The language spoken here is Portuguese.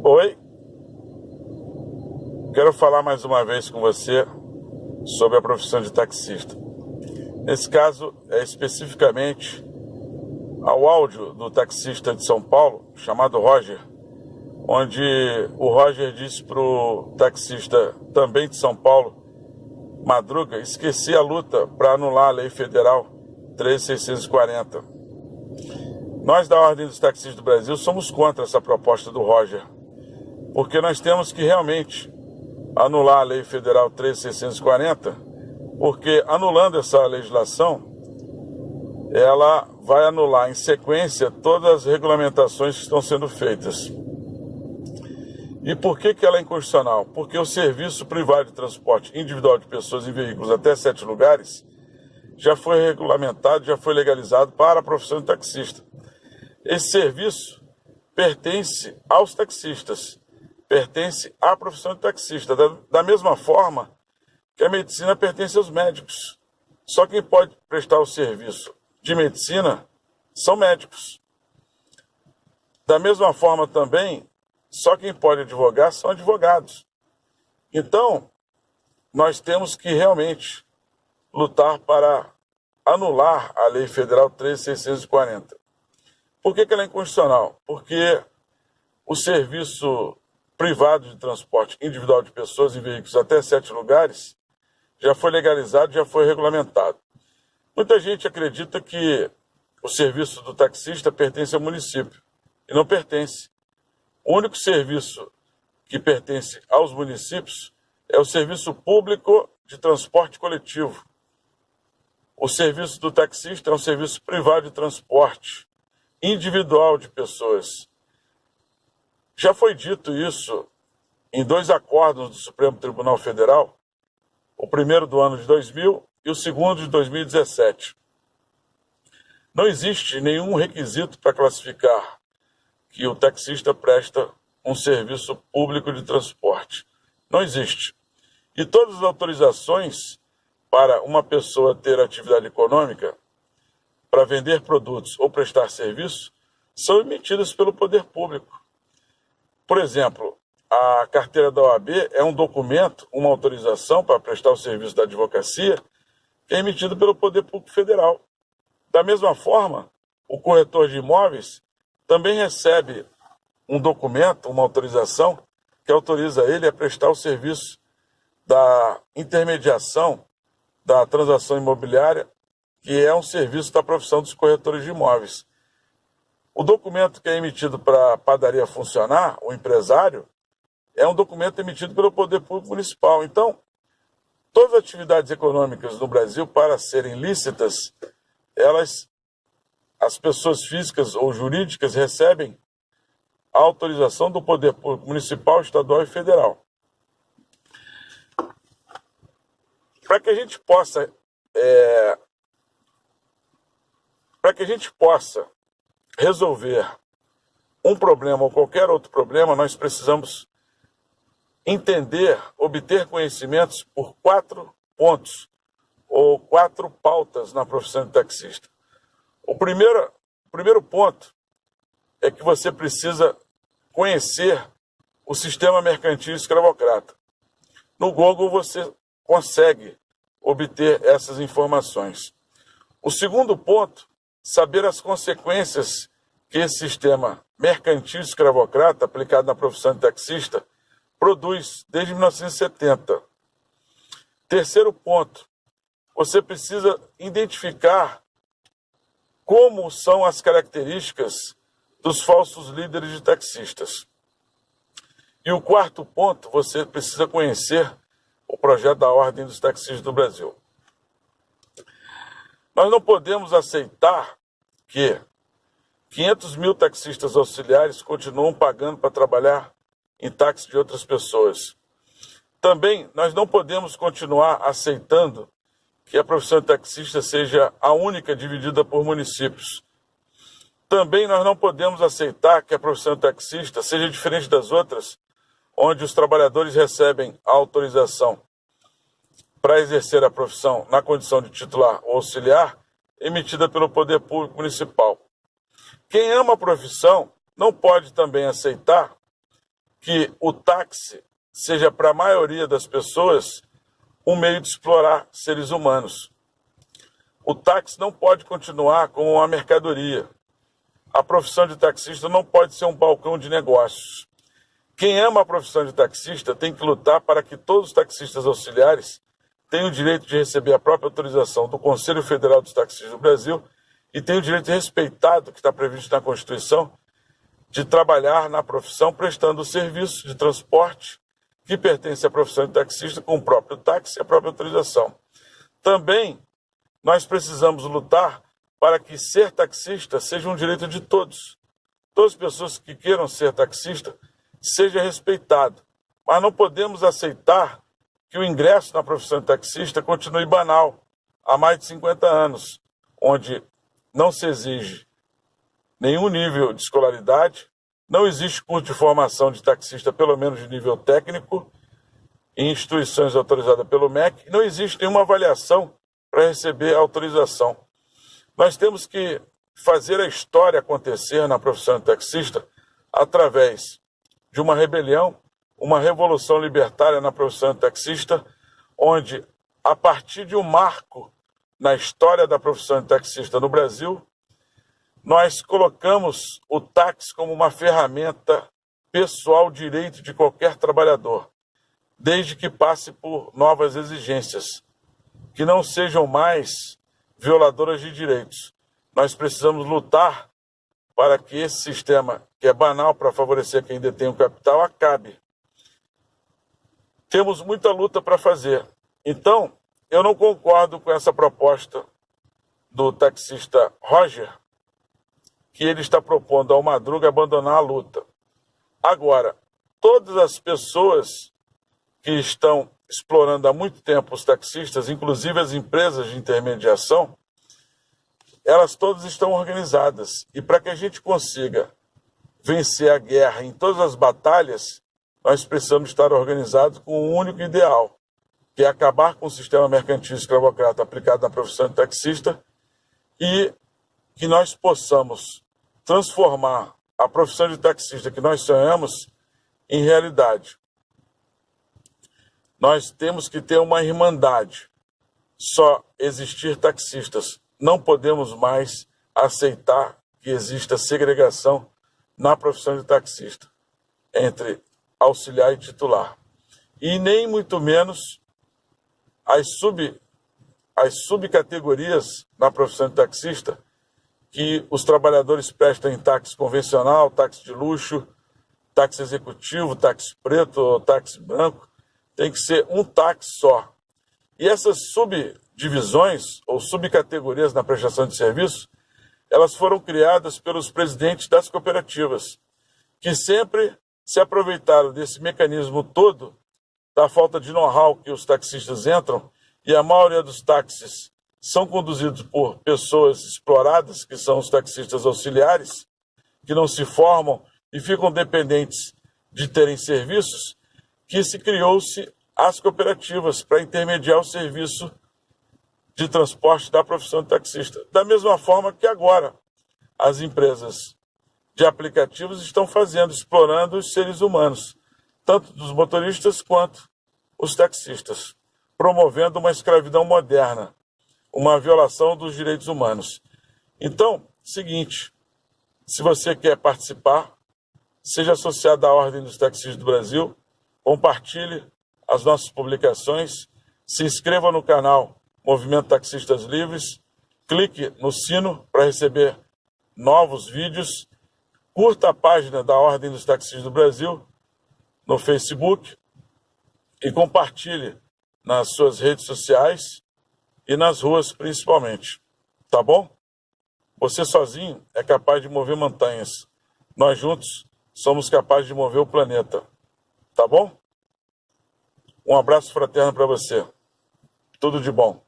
Oi, quero falar mais uma vez com você sobre a profissão de taxista. Nesse caso, especificamente ao áudio do taxista de São Paulo, chamado Roger, onde o Roger disse para o taxista também de São Paulo, Madruga, esqueci a luta para anular a Lei Federal 13.640. Nós da Ordem dos Taxistas do Brasil somos contra essa proposta do Roger, porque nós temos que realmente anular a Lei Federal 13.640, porque anulando essa legislação, ela vai anular em sequência todas as regulamentações que estão sendo feitas. E por que ela é inconstitucional? Porque o serviço privado de transporte individual de pessoas em veículos até 7 lugares já foi regulamentado, já foi legalizado para a profissão de taxista. Esse serviço pertence aos taxistas, pertence à profissão de taxista, da mesma forma que a medicina pertence aos médicos. Só quem pode prestar o serviço de medicina são médicos. Da mesma forma também, só quem pode advogar são advogados. Então, nós temos que realmente lutar para anular a Lei Federal 13.640. Por que ela é inconstitucional? Porque o serviço privado de transporte individual de pessoas em veículos até 7 lugares já foi legalizado, já foi regulamentado. Muita gente acredita que o serviço do taxista pertence ao município, e não pertence. O único serviço que pertence aos municípios é o serviço público de transporte coletivo. O serviço do taxista é um serviço privado de transporte individual de pessoas. Já foi dito isso em 2 acordos do Supremo Tribunal Federal, o primeiro do ano de 2000 e o segundo de 2017. Não existe nenhum requisito para classificar que o taxista presta um serviço público de transporte. Não existe. E todas as autorizações para uma pessoa ter atividade econômica, para vender produtos ou prestar serviço, são emitidas pelo poder público. Por exemplo, a carteira da OAB é um documento, uma autorização para prestar o serviço da advocacia, que é emitido pelo Poder Público Federal. Da mesma forma, o corretor de imóveis também recebe um documento, uma autorização, que autoriza ele a prestar o serviço da intermediação da transação imobiliária, que é um serviço da profissão dos corretores de imóveis. O documento que é emitido para a padaria funcionar, o empresário, é um documento emitido pelo Poder Público Municipal. Então, todas as atividades econômicas no Brasil, para serem lícitas, as pessoas físicas ou jurídicas recebem a autorização do Poder Público Municipal, Estadual e Federal. Para que a gente possa resolver um problema ou qualquer outro problema, nós precisamos entender, obter conhecimentos por 4 pontos ou 4 pautas na profissão de taxista. O primeiro ponto é que você precisa conhecer o sistema mercantil escravocrata. No Google você consegue obter essas informações. O segundo ponto, saber as consequências que esse sistema mercantil escravocrata, aplicado na profissão de taxista, produz desde 1970. Terceiro ponto, você precisa identificar como são as características dos falsos líderes de taxistas. E o quarto ponto, você precisa conhecer o projeto da Ordem dos Taxistas do Brasil. Nós não podemos aceitar que 500 mil taxistas auxiliares continuam pagando para trabalhar em táxi de outras pessoas. Também nós não podemos continuar aceitando que a profissão de taxista seja a única dividida por municípios. Também nós não podemos aceitar que a profissão de taxista seja diferente das outras, onde os trabalhadores recebem a autorização para exercer a profissão na condição de titular ou auxiliar emitida pelo poder público municipal. Quem ama a profissão não pode também aceitar que o táxi seja, para a maioria das pessoas, um meio de explorar seres humanos. O táxi não pode continuar como uma mercadoria. A profissão de taxista não pode ser um balcão de negócios. Quem ama a profissão de taxista tem que lutar para que todos os taxistas auxiliares tenham o direito de receber a própria autorização do Conselho Federal dos Taxistas do Brasil e tenham o direito respeitado, que está previsto na Constituição, de trabalhar na profissão prestando o serviço de transporte que pertence à profissão de taxista com o próprio táxi e a própria autorização. Também nós precisamos lutar para que ser taxista seja um direito de todos. Todas as pessoas que queiram ser taxista seja respeitado, mas não podemos aceitar que o ingresso na profissão de taxista continue banal há mais de 50 anos, onde não se exige nenhum nível de escolaridade, não existe curso de formação de taxista, pelo menos de nível técnico, em instituições autorizadas pelo MEC, não existe nenhuma avaliação para receber a autorização. Nós temos que fazer a história acontecer na profissão de taxista através de uma rebelião, uma revolução libertária na profissão de taxista, onde, a partir de um marco na história da profissão de taxista no Brasil, nós colocamos o táxi como uma ferramenta pessoal direito de qualquer trabalhador, desde que passe por novas exigências, que não sejam mais violadoras de direitos. Nós precisamos lutar para que esse sistema, que é banal para favorecer quem detém o capital, acabe. Temos muita luta para fazer. Então, eu não concordo com essa proposta do taxista Roger, que ele está propondo ao Madruga abandonar a luta. Agora, todas as pessoas que estão explorando há muito tempo os taxistas, inclusive as empresas de intermediação, elas todas estão organizadas. E para que a gente consiga vencer a guerra em todas as batalhas, nós precisamos estar organizados com um único ideal, que é acabar com o sistema mercantil escravocrata aplicado na profissão de taxista e que nós possamos transformar a profissão de taxista que nós sonhamos em realidade. Nós temos que ter uma irmandade. Só existir taxistas. Não podemos mais aceitar que exista segregação na profissão de taxista entre auxiliar e titular. E nem muito menos as subcategorias na profissão de taxista que os trabalhadores prestam em táxi convencional, táxi de luxo, táxi executivo, táxi preto ou táxi branco. Tem que ser um táxi só. E essas subdivisões ou subcategorias na prestação de serviço, elas foram criadas pelos presidentes das cooperativas, que sempre se aproveitaram desse mecanismo todo, da falta de know-how que os taxistas entram, e a maioria dos táxis são conduzidos por pessoas exploradas, que são os taxistas auxiliares, que não se formam e ficam dependentes de terem serviços, que se criou-se as cooperativas para intermediar o serviço de transporte da profissão de taxista. Da mesma forma que agora as empresas de aplicativos estão fazendo, explorando os seres humanos, tanto dos motoristas quanto os taxistas, promovendo uma escravidão moderna, uma violação dos direitos humanos. Então, seguinte, se você quer participar, seja associado à Ordem dos Taxistas do Brasil, compartilhe as nossas publicações, se inscreva no canal Movimento Taxistas Livres, clique no sino para receber novos vídeos, curta a página da Ordem dos Taxistas do Brasil no Facebook e compartilhe nas suas redes sociais e nas ruas principalmente. Tá bom? Você sozinho é capaz de mover montanhas. Nós juntos somos capazes de mover o planeta. Tá bom? Um abraço fraterno para você. Tudo de bom.